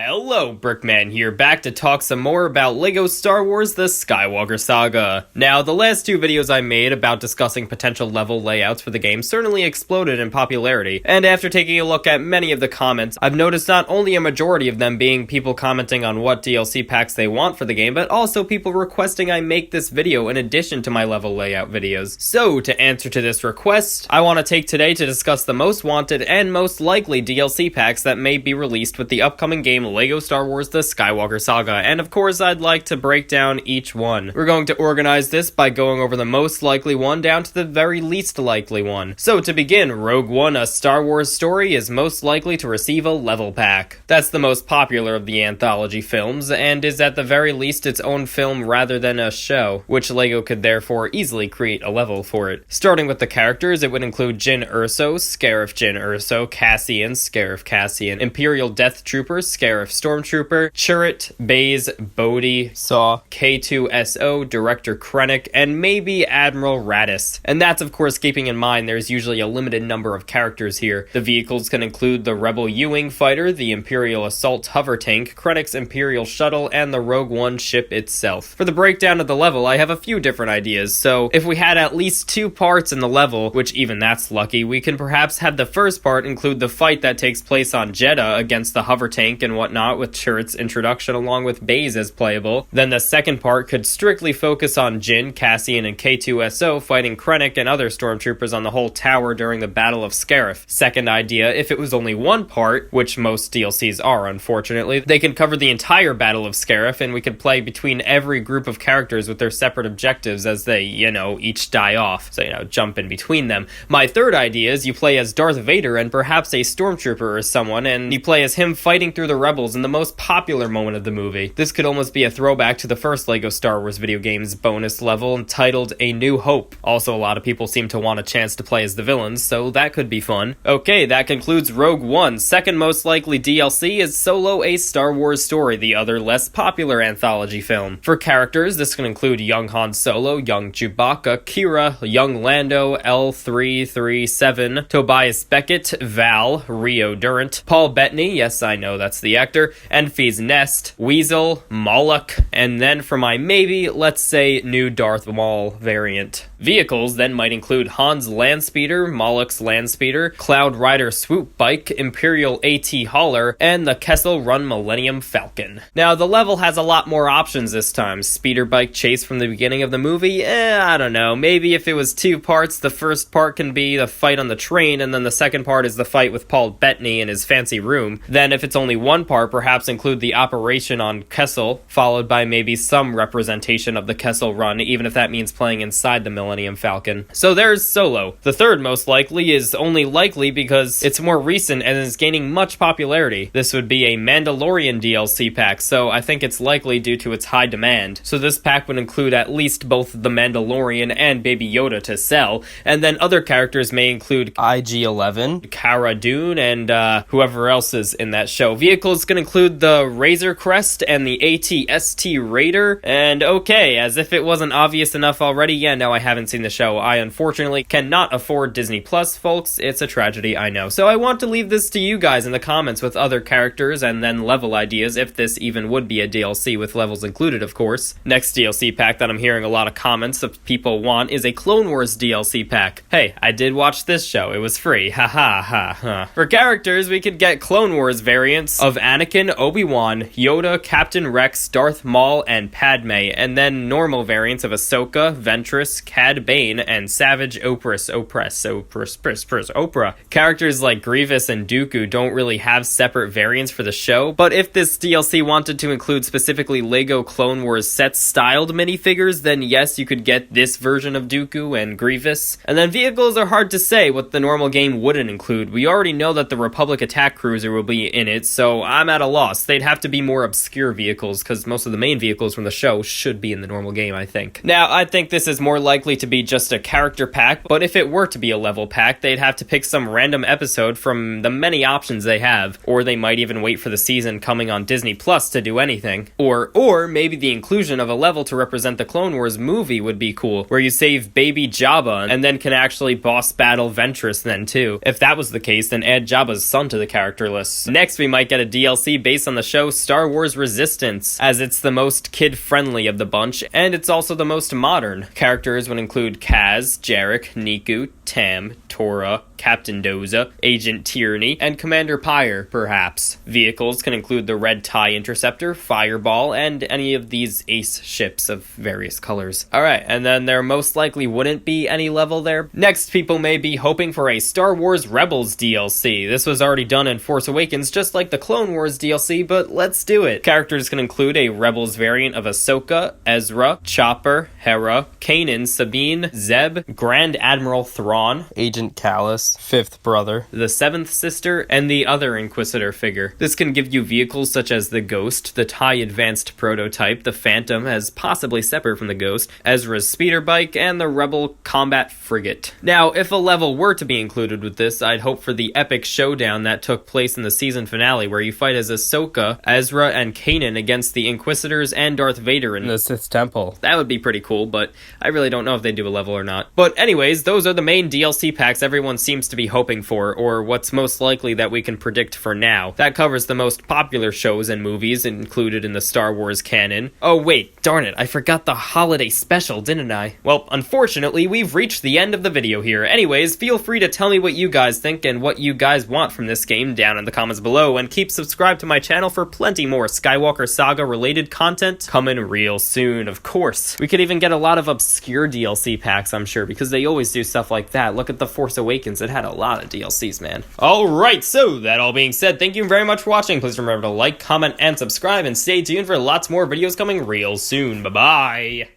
Hello, Brickman here, back to talk some more about LEGO Star Wars The Skywalker Saga. Now, the last two videos I made about discussing potential level layouts for the game certainly exploded in popularity, and after taking a look at many of the comments, I've noticed not only a majority of them being people commenting on what DLC packs they want for the game, but also people requesting I make this video in addition to my level layout videos. So, to answer to this request, I want to take today to discuss the most wanted and most likely DLC packs that may be released with the upcoming game LEGO Star Wars The Skywalker Saga, and of course I'd like to break down each one. We're going to organize this by going over the most likely one down to the very least likely one. So to begin, Rogue One, a Star Wars story, is most likely to receive a level pack. That's the most popular of the anthology films, and is at the very least its own film rather than a show, which LEGO could therefore easily create a level for it. Starting with the characters, it would include Jyn Erso, Scarif Jyn Erso, Cassian, Scarif Cassian, Imperial Death Trooper, Scarif Stormtrooper, Chirrut, Baze, Bodhi, Saw, K2SO, Director Krennic, and maybe Admiral Raddus. And that's of course keeping in mind there's usually a limited number of characters here. The vehicles can include the Rebel U-Wing fighter, the Imperial Assault hover tank, Krennic's Imperial shuttle, and the Rogue One ship itself. For the breakdown of the level, I have a few different ideas, so if we had at least 2 parts in the level, which even that's lucky, we can perhaps have the first part include the fight that takes place on Jedha against the hover tank and whatnot, with Chirrut's introduction along with Baze as playable. Then the second part could strictly focus on Jyn, Cassian, and K2SO fighting Krennic and other stormtroopers on the whole tower during the Battle of Scarif. Second idea, if it was only one part, which most DLCs are unfortunately, they can cover the entire Battle of Scarif and we could play between every group of characters with their separate objectives as they, each die off. So, jump in between them. My third idea is you play as Darth Vader and perhaps a stormtrooper or someone, and you play as him fighting through the rebels in the most popular moment of the movie. This could almost be a throwback to the first LEGO Star Wars video game's bonus level entitled A New Hope. Also, a lot of people seem to want a chance to play as the villains, so that could be fun. Okay, that concludes Rogue One. Second most likely DLC is Solo: A Star Wars Story, the other less popular anthology film. For characters, this can include young Han Solo, young Chewbacca, Kira, young Lando, L337, Tobias Beckett, Val, Rio Durant, Paul Bettany, yes I know that's the actor, Enfys Nest, Weasel, Moloch, and then for my maybe, let's say new Darth Maul variant. Vehicles then might include Han's Landspeeder, Moloch's Landspeeder, Cloud Rider Swoop Bike, Imperial AT Hauler, and the Kessel Run Millennium Falcon. Now, the level has a lot more options this time. Speeder Bike chase from the beginning of the movie? I don't know. Maybe if it was 2 parts, the first part can be the fight on the train, and then the second part is the fight with Paul Bettany in his fancy room. Then if it's only one part, perhaps include the operation on Kessel, followed by maybe some representation of the Kessel Run, even if that means playing inside the Millennium Falcon. So there's Solo. The third most likely is only likely because it's more recent and is gaining much popularity. This would be a Mandalorian DLC pack, so I think it's likely due to its high demand. So this pack would include at least both the Mandalorian and Baby Yoda to sell, and then other characters may include IG-11, Cara Dune, and whoever else is in that show. Vehicles can include the Razor Crest and the AT-ST Raider, and okay, as if it wasn't obvious enough already, no, I haven't seen the show. I unfortunately cannot afford Disney Plus, folks. It's a tragedy, I know. So I want to leave this to you guys in the comments with other characters and then level ideas, if this even would be a DLC with levels included, of course. Next DLC pack that I'm hearing a lot of comments of people want is a Clone Wars DLC pack. Hey, I did watch this show. It was free. Ha ha ha ha. For characters, we could get Clone Wars variants of Anakin, Obi-Wan, Yoda, Captain Rex, Darth Maul, and Padme, and then normal variants of Ahsoka, Ventress, Cad Bane, and Savage Oprah. Characters like Grievous and Dooku don't really have separate variants for the show, but if this DLC wanted to include specifically LEGO Clone Wars set-styled minifigures, then yes, you could get this version of Dooku and Grievous. And then vehicles are hard to say what the normal game wouldn't include. We already know that the Republic Attack Cruiser will be in it, so I'm at a loss. They'd have to be more obscure vehicles, because most of the main vehicles from the show should be in the normal game, I think. Now, I think this is more likely likely to be just a character pack, but if it were to be a level pack, they'd have to pick some random episode from the many options they have, or they might even wait for the season coming on Disney Plus to do anything. Or maybe the inclusion of a level to represent the Clone Wars movie would be cool, where you save baby Jabba and then can actually boss battle Ventress then too. If that was the case, then add Jabba's son to the character list. Next, we might get a DLC based on the show Star Wars Resistance, as it's the most kid-friendly of the bunch, and it's also the most modern. Characters would include Kaz, Jarek, Niku, Tam, Tora, Captain Doza, Agent Tyranny, and Commander Pyre, perhaps. Vehicles can include the Red TIE Interceptor, Fireball, and any of these ace ships of various colors. Alright, and then there most likely wouldn't be any level there. Next, people may be hoping for a Star Wars Rebels DLC. This was already done in Force Awakens, just like the Clone Wars DLC, but let's do it. Characters can include a Rebels variant of Ahsoka, Ezra, Chopper, Hera, Kanan, Sabine, Zeb, Grand Admiral Thrawn, Agent Callus, Fifth Brother, the Seventh Sister, and the other Inquisitor figure. This can give you vehicles such as the Ghost, the TIE Advanced Prototype, the Phantom as possibly separate from the Ghost, Ezra's speeder bike, and the Rebel Combat Frigate. Now, if a level were to be included with this, I'd hope for the epic showdown that took place in the season finale, where you fight as Ahsoka, Ezra, and Kanan against the Inquisitors and Darth Vader in the Sith Temple. That would be pretty cool, but I really don't know if they do a level or not. But anyways, those are the main DLC packs everyone seems to be hoping for, or what's most likely that we can predict for now. That covers the most popular shows and movies included in the Star Wars canon. Oh wait, darn it, I forgot the holiday special, didn't I? Well, unfortunately, we've reached the end of the video here. Anyways, feel free to tell me what you guys think and what you guys want from this game down in the comments below, and keep subscribed to my channel for plenty more Skywalker Saga related content coming real soon, of course. We could even get a lot of obscure DLC packs, I'm sure, because they always do stuff like that. Look at The Force Awakens, it had a lot of DLCs, man. Alright, so that all being said, thank you very much for watching. Please remember to like, comment, and subscribe, and stay tuned for lots more videos coming real soon. Bye-bye!